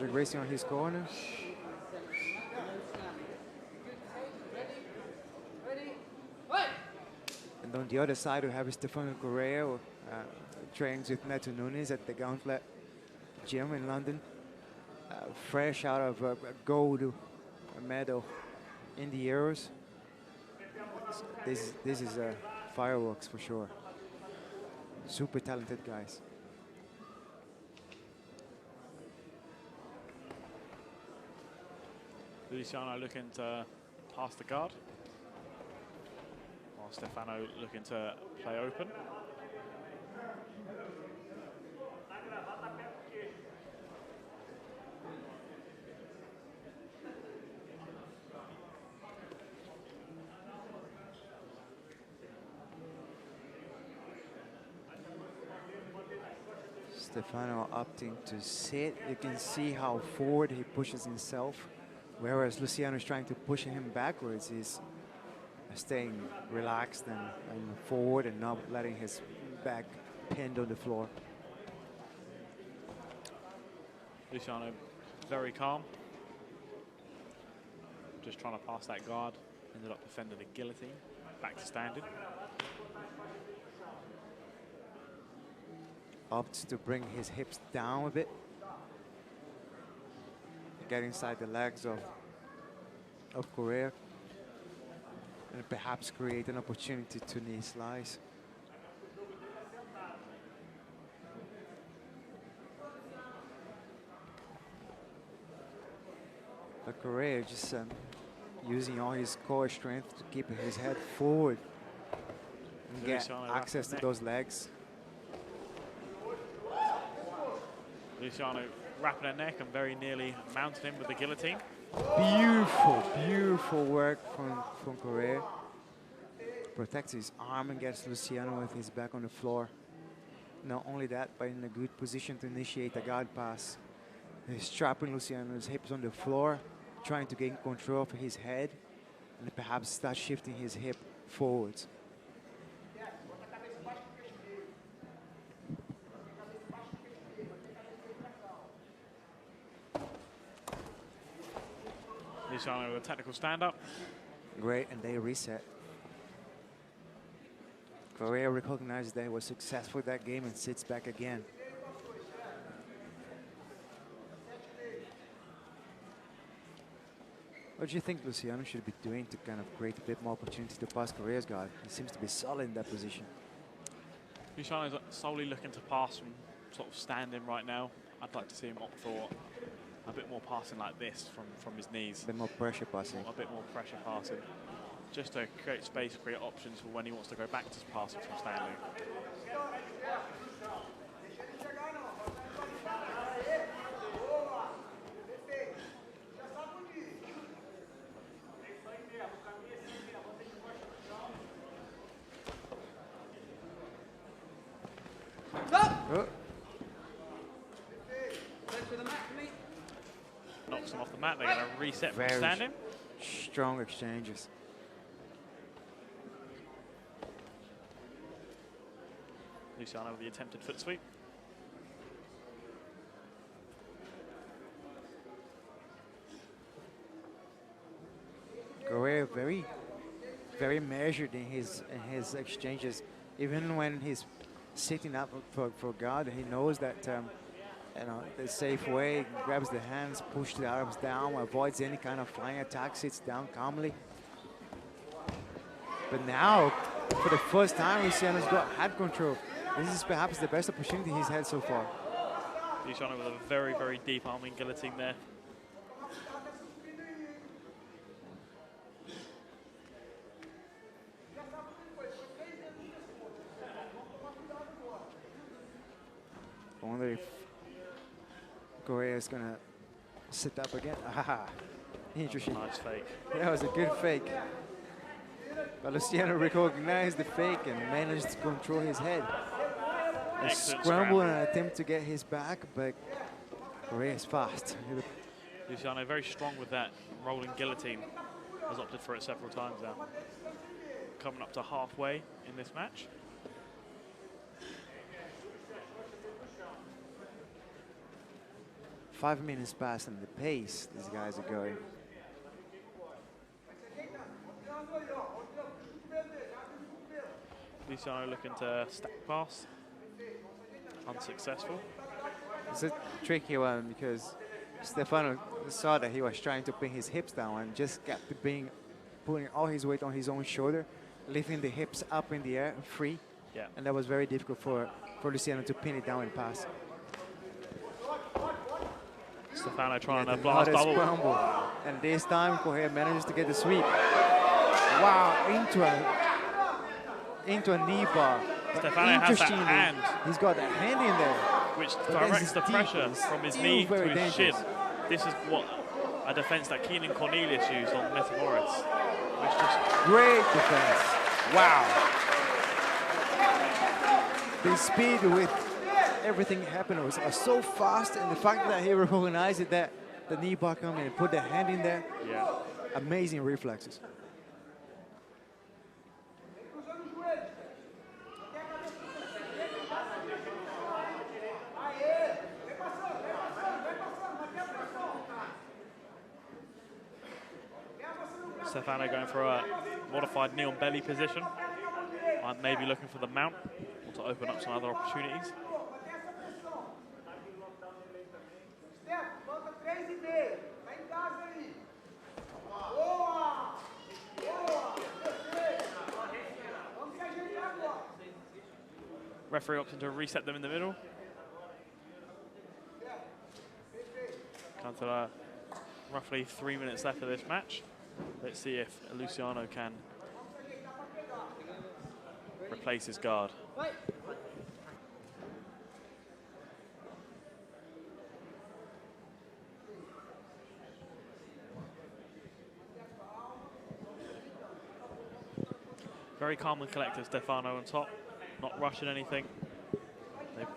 racing on his corner. And on the other side, we have Stefano Correa, who trains with Neto Nunes at the Gauntlet Gym in London. Fresh out of a gold medal in the Euros. This is fireworks for sure. Super talented guys. Luciano looking to pass the guard, while Stefano looking to play open. Stefano opting to sit. You can see how forward he pushes himself, whereas Luciano is trying to push him backwards. He's staying relaxed and forward and not letting his back pinned on the floor. Luciano very calm, just trying to pass that guard. Ended up defending the guillotine, back to standing. Opts to bring his hips down a bit. Get inside the legs of Correa. And perhaps create an opportunity to knee slice. But Correa just using all his core strength to keep his head forward and get access to those legs. Luciano wrapping her neck and very nearly mounted him with the guillotine. Beautiful, beautiful work from Correa. Protects his arm and gets Luciano with his back on the floor. Not only that, but in a good position to initiate a guard pass. He's trapping Luciano's hips on the floor, trying to gain control of his head, and perhaps start shifting his hip forwards. Luciano with a technical stand-up. Great, and they reset. Correa recognizes that he was successful that game and sits back again. What do you think Luciano should be doing to kind of create a bit more opportunity to pass Correa's guard? He seems to be solid in that position. Luciano is solely looking to pass from sort of standing right now. I'd like to see him opt for a bit more passing like this from his knees. A bit more pressure passing. A bit more pressure passing. Just to create space, create options for when he wants to go back to passing from standing. Oh. Knocks him off the mat. They're going to reset from standing. Strong exchanges. Luciano with the attempted foot sweep. Correa very measured in his exchanges. Even when he's sitting up for guard, he knows that you know, the safe way, grabs the hands, pushes the arms down, avoids any kind of flying attack, sits down calmly. But now, for the first time, Luciano's got head control. This is perhaps the best opportunity he's had so far. Luciano with a very, very deep arming guillotine there. I wonder if Correa is gonna sit up again. Aha, interesting. Nice fake. That was a good fake. But Luciano recognized the fake and managed to control his head. A scramble and an attempt to get his back, but Correa is fast. Luciano very strong with that rolling guillotine. Has opted for it several times now. Coming up to halfway in this match. 5 minutes past and the pace these guys are going. Luciano looking to stack pass. Unsuccessful. It's a tricky one because Stefano saw that he was trying to pin his hips down and just kept putting all his weight on his own shoulder, lifting the hips up in the air, free. Yeah. And that was very difficult for Luciano to pin it down and pass. Stefano trying to blast double. Scramble. And this time Correa manages to get the sweep. Wow, into a knee bar. Stefano has that hand. He's got that hand in there. Which directs the pressure from his knee to his shin. This is what a defense that Keenan Cornelius used on Metamoris. Which just great defense. Wow. The speed with everything happened was so fast, and the fact that he recognized that the knee bar coming and put the hand in there. Yeah. Amazing reflexes. Stefano going for a modified knee on belly position. Maybe looking for the mount or to open up some other opportunities. Referee opting to reset them in the middle. Come to roughly 3 minutes left of this match. Let's see if Luciano can replace his guard. Very calm and collected, Stefano on top, not rushing anything.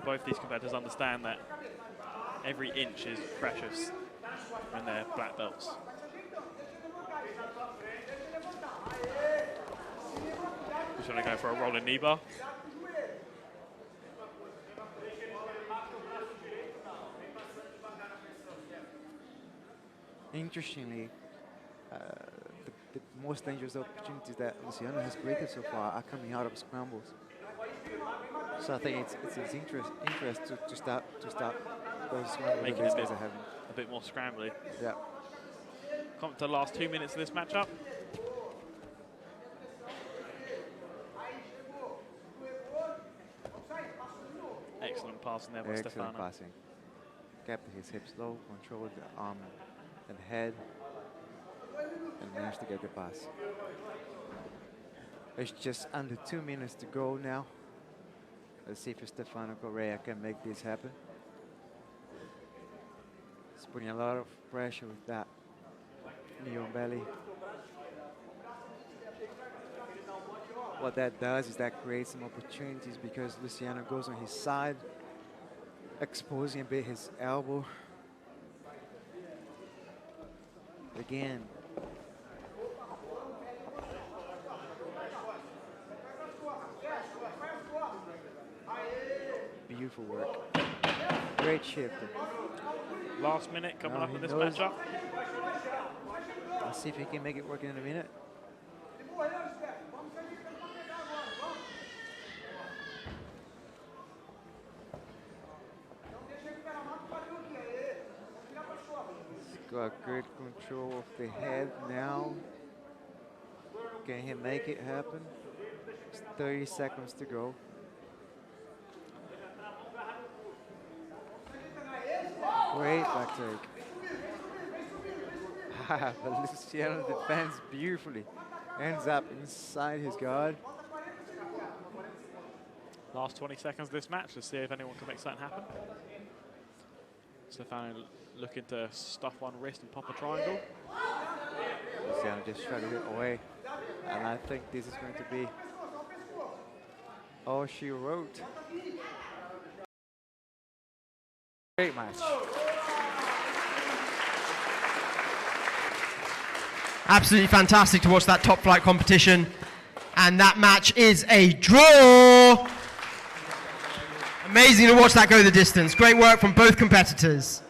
Both these competitors understand that every inch is precious when they're black belts. Just want to go for a rolling knee bar. Interestingly, the most dangerous opportunities that Luciano has created so far are coming out of scrambles. So I think it's his interest to start those scrambles making it a bit more scrambly. Yeah. Come to the last 2 minutes of this matchup. Excellent passing there by Stefano. Excellent passing. Kept his hips low, controlled the arm and head, and managed to get the pass. It's just under 2 minutes to go now. Let's see if Stefano Correa can make this happen. He's putting a lot of pressure with that knee on belly. What that does is that creates some opportunities because Luciano goes on his side, exposing a bit his elbow. Again. Beautiful work. Great shift. Last minute coming up in this matchup. Let's see if he can make it work in a minute. He's got good control of the head now. Can he make it happen? It's 30 seconds to go. Great back take. But Luciano defends beautifully. Ends up inside his guard. Last 20 seconds of this match. Let's see if anyone can make something happen. Stefano looking to stuff one wrist and pop a triangle. Luciano just tried to hit away. And I think this is going to be all she wrote. Great match. Absolutely fantastic to watch that top flight competition. And that match is a draw. Amazing to watch that go the distance. Great work from both competitors.